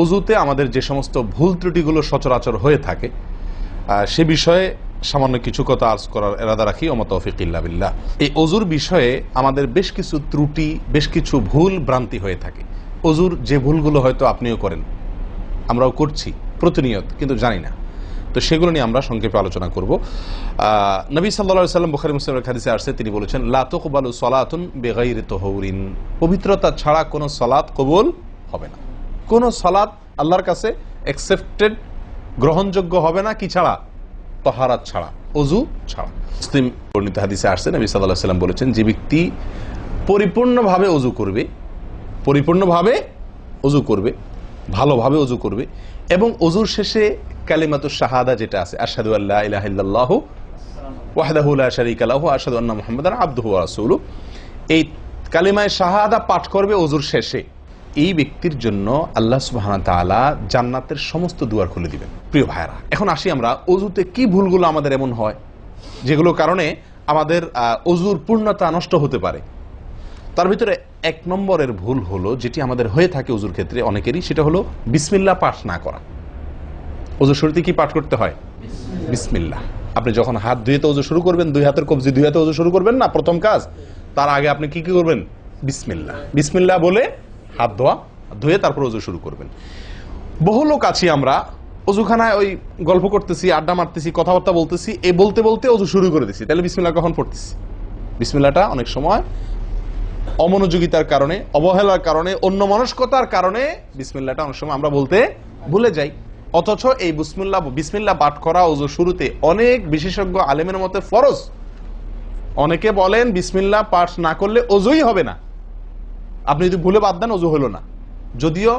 অজুতে আমাদের যে সমস্ত ভুল ত্রুটিগুলো সচরাচর হয়ে থাকে সে বিষয়ে সামান্য কিছু কথা আর্জ করার এরাদা রাখি। ওমা তৌফিক ইল্লা বিল্লাহ। এই অজুর বিষয়ে আমাদের বেশ কিছু ত্রুটি, বেশ কিছু ভুল ভ্রান্তি হয়ে থাকে। অজুর যে ভুলগুলো হয়তো আপনিও করেন, আমরাও করছি প্রতিনিয়ত, কিন্তু জানি না। তো সেগুলো নিয়ে আমরা সংক্ষেপে আলোচনা করব। নবী সাল্লাল্লাহু আলাইহি ওয়াসাল্লাম বুখারী মুসলিমের হাদিসে আসছে, তিনি বলেছেন, লা তুকবালু সালাতুন বিগাইরি তাহুরিন, পবিত্রতা ছাড়া কোনো সালাত কবুল হবে না। কোন সালাত আল্লাহর কাছে অ্যাকসেপ্টেড, গ্রহণযোগ্য হবে না কি ছাড়া? তাহারাত ছাড়া, অজু ছাড়া। মুসলিম বর্ণিত হাদিসে আসছে, নবী সাল্লাল্লাহু আলাইহি ওয়াসাল্লাম বলেছেন, যে ব্যক্তি পরিপূর্ণভাবে অজু করবে, পরিপূর্ণভাবে অজু করবে, ভালোভাবে অজু করবে, এবং অজুর শেষে কালিমাতুশ শাহাদা যেটা আছে, আশহাদু আল্লা ইলাহা ইল্লাল্লাহু ওয়াহদাহু লা শারীকা লাহু ওয়া আশহাদু আন্না মুহাম্মাদান আবদুহু ওয়া রাসূলুহু, এই কালিমায়ে শাহাদা পাঠ করবে অজুর শেষে, এই ব্যক্তির জন্য আল্লাহ সুবহানাহু ওয়া তাআলা জান্নাতের সমস্ত দুয়ার খুলে দিবেন। প্রিয় ভাইরা, এখন আসি আমরা অজুতে কি ভুলগুলো আমাদের এমন হয় যেগুলো কারণে আমাদের অজুর পূর্ণতা নষ্ট হতে পারে। তার ভিতরে এক নম্বরের ভুল হলো, যেটি আমাদের হয়ে থাকে অজুর ক্ষেত্রে অনেকেরই, সেটা হলো বিসমিল্লাহ পাঠ না করা। অজুর শুরুতে কি পাঠ করতে হয়? বিসমিল্লাহ। আপনি যখন হাত ধুয়ে তো অজু শুরু করবেন, দুই হাতের কবজি দুই হাতে অজু শুরু করবেন না, প্রথম কাজ, তার আগে আপনি কি করবেন? বিসমিল্লাহ। বিসমিল্লাহ বলে হাত ধুয়ে তারপর অজু শুরু করবেন। বহু লোক আছি আমরা, অজুখানায় ওই গল্প করতেছি, আড্ডা মারতেছি, কথাবার্তা বলতেছি, এই বলতে বলতে অজু শুরু করে দিছি। তাহলে বিসমিল্লাহ কখন পড়তেছি? বিসমিল্লাহটা অনেক সময় অমনোযোগিতার কারণে, অবহেলার কারণে, অন্যমনস্কতার কারণে বিসমিল্লাহটা অনেক সময় আমরা বলতে ভুলে যাই। অথচ এই বিসমিল্লাহ পাঠ করা অজু শুরুতে অনেক বিশেষজ্ঞ আলেমের মতে ফরজ। অনেকে বলেন বিসমিল্লাহ পাঠ না করলে অজুই হবে না, আপনি যদি ভুলে বাদ দেন অজু হলো না। যদিও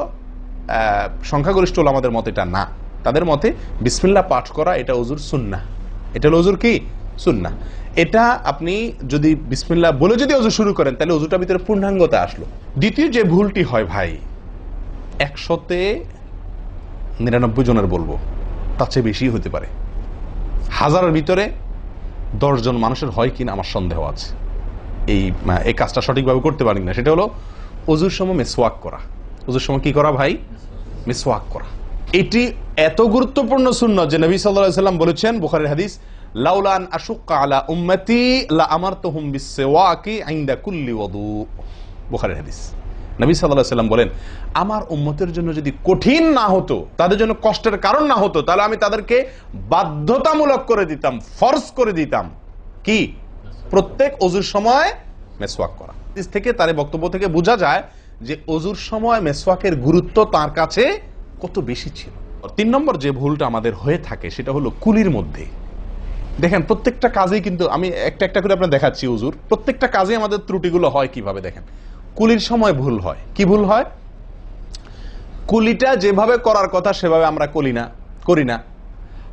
সংখ্যাগরিষ্ঠ আমাদের মতে এটা না, তাদের মতে বিসমিল্লাহ পাঠ করা এটা অজুর সুন্নাহ। এটা হলো অজুর কি? সুন্নাহ। এটা আপনি যদি বিসমিল্লাহ বলে যদি অজু শুরু করেন, তাহলে অজুটার ভিতরে পূর্ণাঙ্গতা আসলো। দ্বিতীয় যে ভুলটি হয় ভাই, 199 জনের বলবো, তার চেয়ে বেশি হতে পারে, হাজারের ভিতরে 10 জন মানুষের হয় কিনা আমার সন্দেহ আছে এই কাজটা সঠিকভাবে করতে পারি না। সেটা হলো অজুর সময় মিসওয়াক করা। অজুর সময় কি করা ভাই? মিসওয়াক করা। এটি এত গুরুত্বপূর্ণ সুন্নাহ যে নবী সাল্লাল্লাহু আলাইহি ওয়াসাল্লাম বলেছেন, বুখারীর হাদিস, লাউলা আন আশুক্কা আলা উম্মতি লা আমারতুহুম বিসওয়াকি ইনদা কুল্লি ওযু। বুখারীর হাদিস। নবী সাল্লাল্লাহু আলাইহি ওয়াসাল্লাম বলেন, আমার উম্মতের জন্য যদি কঠিন না হতো, তাদের জন্য কষ্টের কারণ না হতো, তাহলে আমি তাদেরকে বাধ্যতামূলক করে দিতাম, ফরজ করে দিতাম কি? প্রত্যেক অজুর সময় মিসওয়াক করা। হাদিস থেকে, তার বক্তব্য থেকে বোঝা যায় যে অজুর সময় মিসওয়াকের গুরুত্ব তার কাছে কত বেশি ছিল। 3 নম্বর যে ভুলটা আমাদের হয়ে থাকে সেটা হলো কুলির মধ্যে। দেখেন, প্রত্যেকটা কাজেই কিন্তু আমি একটা একটা করে আপনার দেখাচ্ছি অজুর প্রত্যেকটা কাজে আমাদের ত্রুটিগুলো হয় কিভাবে। দেখেন, কুলির সময় ভুল হয়। কি ভুল হয়? কুলিটা যেভাবে করার কথা সেভাবে আমরা করি না।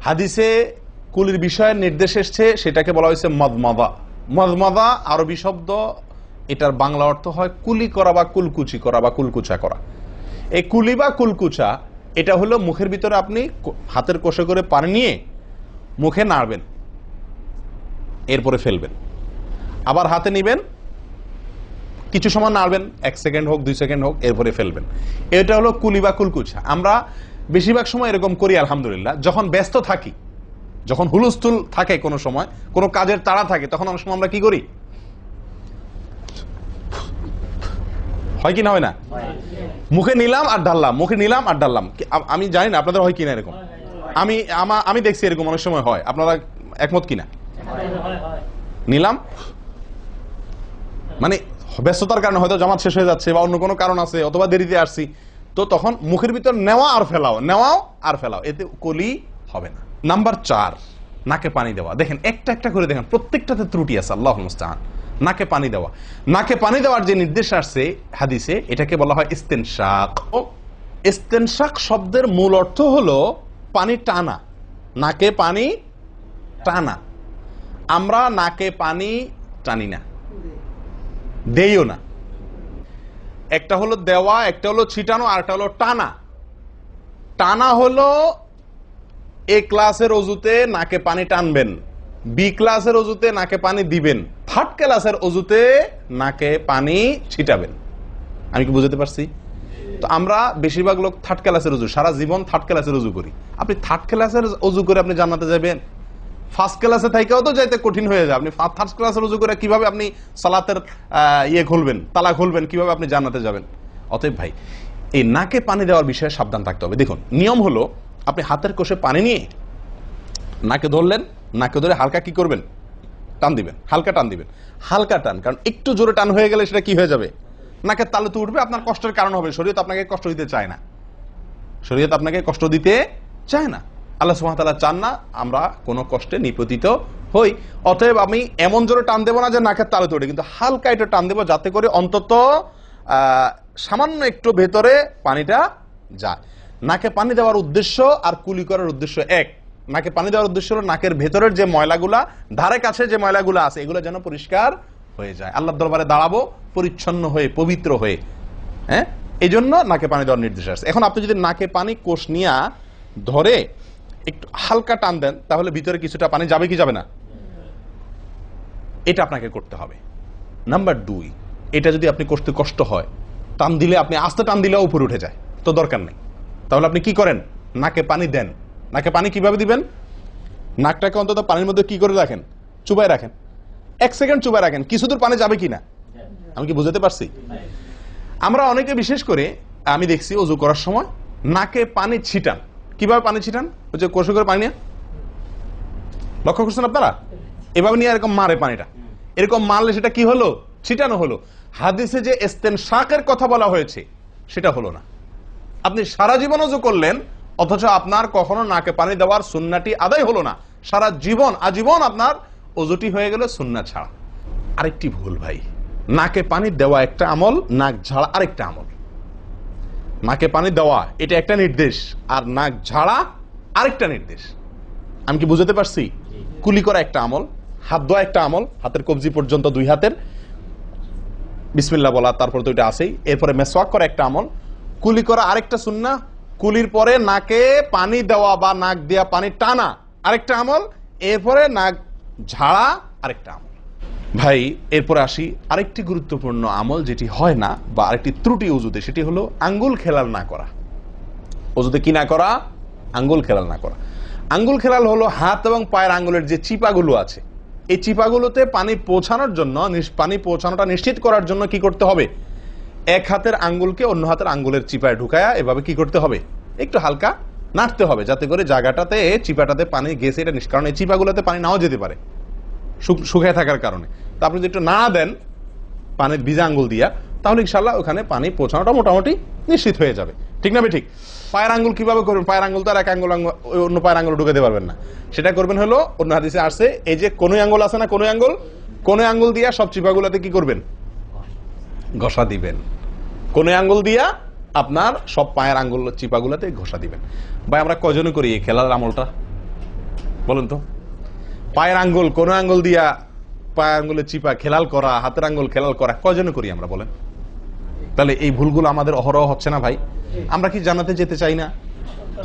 হাদিসে কুলির বিষয়ে নির্দেশ এসছে, সেটাকে বলা হয়েছে মদমাদা। মদমাদা আরবি শব্দ, এটার বাংলা অর্থ হয় কুলি করা বা কুলকুচি করা বা কুলকুচা করা। এই কুলি বা কুলকুচা এটা হলো মুখের ভিতরে আপনি হাতের কষে করে পানি নিয়ে মুখে নাড়বেন, এরপরে ফেলবেন, আবার হাতে নিবেন, কিছু সময় নাড়বেন, 1 সেকেন্ড হোক 2 সেকেন্ড হোক, এরপরে ফেলবেন। এটা হলো কুলি বা কুলকুচা। আমরা বেশিরভাগ সময় এরকম করি আলহামদুলিল্লাহ। যখন ব্যস্ত থাকি, যখন হুলস্থুল থাকে, কোনো সময় কোনো কাজের তাড়া থাকে, তখন অনেক সময় আমরা কি করি? হয় কি না হয় না? মুখে নিলাম আর ঢাললাম, মুখে নিলাম আর ঢাললাম। আমি জানি না আপনাদের হয় কিনা এরকম। আমি দেখছি এরকম অনেক সময় হয়। আপনারা একমত কিনা? নিলাম মানে ব্যস্ততার কারণে, হয়তো জামাত শেষ হয়ে যাচ্ছে বা অন্য কোনো কারণ আছে, অথবা দেরিতে আসছি, তো তখন মুখের ভিতর নেওয়াও আর ফেলাও, এতে কলি হবে না। নাম্বার 4, নাকে পানি দেওয়া। দেখেন, একটা একটা করে দেখেন, প্রত্যেকটাতে ত্রুটি আছে। আল্লাহুল মুস্তাআন। নাকে পানি দেওয়া। নাকে পানি দেওয়ার যে নির্দেশ আসছে হাদিসে, এটাকে বলা হয় ইস্তেনশাক। ইস্তেনশাক শব্দের মূল অর্থ হলো পানি টানা, নাকে পানি টানা। আমরা নাকে পানি টানি না, দেইও না। একটা হলো দেওয়া, একটা হলো ছিটানো, আর একটা হলো টানা। টানা হলো এ ক্লাসের অজুতে নাকে পানি টানবেন, বি ক্লাসের অজুতে নাকে পানি দিবেন, থার্ড ক্লাসের অজুতে নাকে পানি ছিটাবেন। আমি কি বুঝতে পারছি? তো তো আমরা বেশিরভাগ লোক থার্ড ক্লাসের অজু, সারা জীবন থার্ড ক্লাসের অজু করি। আপনি থার্ড ক্লাসের অজু করে আপনি জান্নাতে যাবেন? ফার্স্ট ক্লাসে থাইকাও তো যাইতে কঠিন হয়ে যায়। আপনি থার্ড ক্লাসের অজু করে কিভাবে আপনি সালাতের খুলবেন, তালা খুলবেন, কিভাবে আপনি জান্নাতে যাবেন? অতএব ভাই, এই নাকে পানি দেওয়ার বিষয়ে সাবধান থাকতে হবে। দেখুন, নিয়ম হলো আপনি হাতের কোষে পানি নিয়ে নাকে ধরলেন, নাকে ধরে হালকা কি করবেন? টান দিবেন, হালকা টান দিবেন, হালকা টান। কারণ একটু জোরে টান হয়ে গেলে সেটা কি হয়ে যাবে? নাকের তালু তো উঠবে, আপনার কষ্টের কারণ হবে। শরীয়ত আপনাকে কষ্ট দিতে চায় না, শরীয়ত আপনাকে কষ্ট দিতে চায় না। আল্লাহ সুবহানাহু ওয়া তাআলা চান না আমরা কোনো কষ্টে নিপতিত হই। অতএব আমি এমন জোরে টান দেবো না যে নাকের তালু তোড়ে, কিন্তু হালকা একটু টান দেবো যাতে করে অন্তত সামান্য একটু ভেতরে পানিটা যায়। নাকে পানি দেওয়ার উদ্দেশ্য আর কুলি করার উদ্দেশ্য এক। নাকে পানি দেওয়ার উদ্দেশ্য হলো নাকের ভেতরের যে ময়লাগুলা, ধারে কাছে যে ময়লাগুলা আছে, এগুলো যেন পরিষ্কার হয়ে যায়। আল্লাহর দরবারে দাঁড়াবো পরিচ্ছন্ন হয়ে, পবিত্র হয়ে। হ্যাঁ, এই জন্য নাকে পানি দেওয়ার নির্দেশ আছে। এখন আপনি যদি নাকে পানি কোষ নিয়ে ধরে একটু হালকা টান দেন, তাহলে ভিতরে কিছুটা পানি যাবে কি যাবে না? এটা আপনাকে করতে হবে। নাম্বার 2, এটা যদি আপনি করতে কষ্ট হয়, টান দিলে, আপনি আস্তে টান দিলেও উপরে উঠে যায়, তো দরকার নেই। তাহলে আপনি কি করেন? নাকে পানি দেন। নাকে পানি কিভাবে দিবেন? নাকটাকে অন্তত পানির মধ্যে কি করে রাখেন? চুবাই রাখেন, 1 সেকেন্ড চুবাই রাখেন। কিছু দূর পানি যাবে কিনা আমি কি বুঝাতে পারছি? আমরা অনেকে বিশেষ করে আমি দেখছি ওযু করার সময় নাকে পানি ছিটান। কিভাবে পানি ছিটান? ওই যে কষে করে পানি নিয়ে, লক্ষ্য করছেন আপনারা? এভাবে নিয়ে এরকম মারে পানিটা, এরকম মারলে সেটা কি হলো? ছিটানো হলো। হাদিসে যে ইস্তেনশাকের কথা বলা হয়েছে সেটা হলো না। আপনি সারা জীবন ওযু করলেন, অথচ আপনার কখনো নাকে পানি দেওয়ার সুন্নাহটি আদায় হলো না। সারা জীবন, আজীবন আপনার ওযুটি হয়ে গেল সুন্নাহ ছাড়া। আরেকটি ভুল ভাই, নাকে পানি দেওয়া একটা আমল, নাক ঝাড়া আরেকটা আমল। নাকে পানি দেওয়া এটা একটা নির্দেশ, আর নাক ঝাড়া আরেকটা নির্দেশ। আমি কি বুঝাতে পারছি? কুলি করা একটা আমল, হাত ধোয়া একটা আমল, হাতের কবজি পর্যন্ত 2 হাতের বিসমিল্লাহ বলা, তারপর তো এটা আছেই। এরপরে মেসওয়াক করা একটা আমল, কুলি করা আরেকটা সুন্নাহ, কুলির পরে নাকে পানি দেওয়া বা নাক দিয়া পানি টানা আরেকটা আমল, এরপরে নাক ঝাড়া আরেকটা আমল। ভাই, এরপরে আসি আরেকটি গুরুত্বপূর্ণ আমল যেটি হয় না, বা আরেকটি ত্রুটি ওযুতে, সেটি হলো আঙ্গুল খেলাল না করা। ওযুতে কি না করা? আঙ্গুল খেলাল না করা। আঙ্গুল খেলাল হলো হাত এবং পায়ের আঙ্গুলের যে চিপাগুলো আছে, এই চিপাগুলোতে পানি পৌঁছানোর জন্য, পানি পৌঁছানোটা নিশ্চিত করার জন্য কি করতে হবে? এক হাতের আঙ্গুলকে অন্য হাতের আঙ্গুলের চিপায় ঢুকায়া এভাবে কি করতে হবে? একটু হালকা নাড়তে হবে, যাতে করে জায়গাটাতে, চিপাটাতে পানি গেছে এটা নিশ্চিত। কারণ এই চিপাগুলোতে পানি নাও যেতে পারে শুকায় থাকার কারণে। তো আপনি যদি একটু নাড়া দেন পানির ভিজা আঙ্গুল দিয়া, তাহলে ইনশাআল্লাহ ওখানে পানি পৌঁছানোটা মোটামুটি নিশ্চিত হয়ে যাবে। ঠিক না ঠিক? পায়ের আঙ্গুল কিভাবে করবেন? পায়ের আঙ্গুল তো আর এক আঙ্গুল অন্য পায়ের আঙ্গুল ঢুকাতে পারবেন না। সেটা করবেন হলো, অন্য হাদিসে আসছে, এই যে কোন আঙ্গুল আছে না, কোন আঙ্গুল দিয়া সব চিপাগুলোতে কি করবেন? ঘষা দিবেন। কোন আঙ্গুল দিয়া আপনার সব পায়ের আঙ্গুল চিপাগুলোতে ঘষা দিবেন। ভাই, আমরা কজনে করি এই খেলার আমলটা বলেন তো? পায়ের আঙ্গুল, কোন আঙ্গুল দিয়া পায়ের আঙ্গুলের চিপা খেলাল করা, হাতের আঙ্গুল খেলাল করা, কজনে করি আমরা বলেন? তাহলে এই ভুলগুলো আমাদের অহরহ হচ্ছে না ভাই? আমরা কি জান্নাতে যেতে চাই না?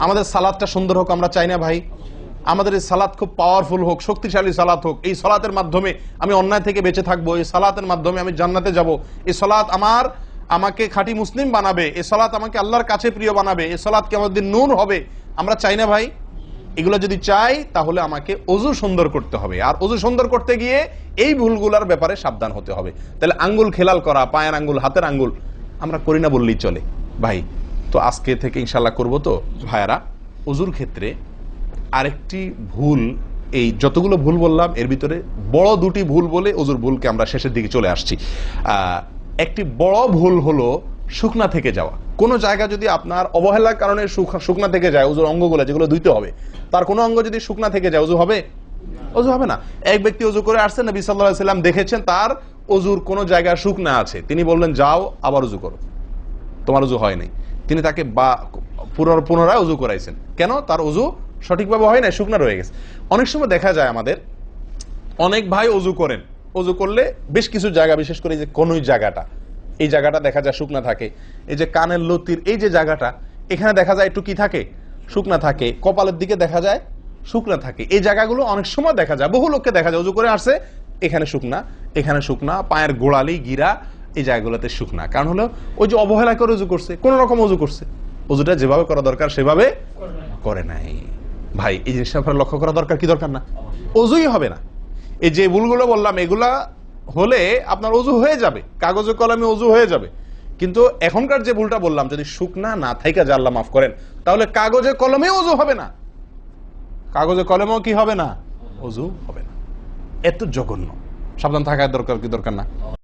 আমাদের সালাতটা সুন্দর হোক আমরা চাই না ভাই? আমাদের এই সালাত খুব পাওয়ারফুল হোক, শক্তিশালী সালাত হোক, এই সালাতের মাধ্যমে আমি অন্যায় থেকে বেঁচে থাকবো, এই সালাতের মাধ্যমে আমি জান্নাতে যাব, এই সালাত আমাকে খাঁটি মুসলিম বানাবে, এই সালাত আমাকে আল্লাহর কাছে প্রিয় বানাবে, এই সালাত কিয়ামতের দিন নূর হবে। আমরা চাই না ভাই? এগুলো যদি চাই তাহলে আমাকে ওযু সুন্দর করতে হবে, আর ওযু সুন্দর করতে গিয়ে এই ভুলগুলোর ব্যাপারে সাবধান হতে হবে। তাহলে আঙ্গুল খেলাল করা, পায়ের আঙ্গুল, হাতের আঙ্গুল আমরা করি না বললেই চলে ভাই। তো আজকে থেকে ইনশাআল্লাহ করব। তো ভাইয়ারা, ওযুর ক্ষেত্রে আরেকটি ভুল, এই যতগুলো ভুল বললাম এর ভিতরে বড় 2টি ভুল বলে ওযুর ভুলকে আমরা শেষের দিকে চলে আসছি। একটি বড় ভুল হলো শুকনা থেকে যাওয়া। কোনো জায়গা যদি আপনার অবহেলার কারণে শুকনা থেকে যায়, ওযুর অঙ্গগুলো যেগুলো ধুইতে হবে, তার কোনো অঙ্গ যদি শুকনা থেকে যায়, ওযু হবে? ওযু হবে না। এক ব্যক্তি ওযু করে আসছে, নবী সাল্লাল্লাহু আলাইহি ওয়াসাল্লাম দেখেছেন তার ওযুর কোনো জায়গা শুকনা আছে, তিনি বললেন যাও আবার ওযু করো, তোমার ওযু হয় নাই। তিনি তাকে পুনরায় ওযু করাইছেন। কেন? তার ওযু সঠিকভাবে হয় না, শুকনা রয়ে গেছে। অনেক সময় দেখা যায় আমাদের অনেক ভাই ওযু করেন, ওযু করলে বেশ কিছু জায়গা, বিশেষ করে যে কোনই জায়গাটা, এই জায়গাটা দেখা যায় শুকনা থাকে। এই যে কানের লতির এই যে জায়গাটা, এখানে দেখা যায় একটু কি থাকে? শুকনা থাকে। কপালের দিকে দেখা যায় শুকনা থাকে। এই জায়গাগুলো অনেক সময় দেখা যায়, বহু লোককে দেখা যায় ওযু করে আসছে, এখানে শুকনা, এখানে শুকনা, পায়ের গোড়ালি, গিরা, এই জায়গাগুলোতে শুকনা। কারণ হলো ওই যে অবহেলা করে অজু করছে, কোন রকম অজু করছে, অজুটা যেভাবে করা দরকার সেভাবে করে নাই। ভাই এই জিনিসটা আপনার লক্ষ্য করা দরকার কি দরকার না? অজুই হবে না। এই যে ভুলগুলো বললাম এগুলা হলে আপনার অজু হয়ে যাবে, কাগজে কলমে অজু হয়ে যাবে। কিন্তু এখনকার যে ভুলটা বললাম, যদি শুকনা না থাইকা যে আল্লাহ মাফ করেন, তাহলে কাগজে কলমে অজু হবে না, কাগজে কলমেও কি হবে না? অজু হবে না। এত জঘন্য। সাবধান থাকার দরকার কি দরকার না?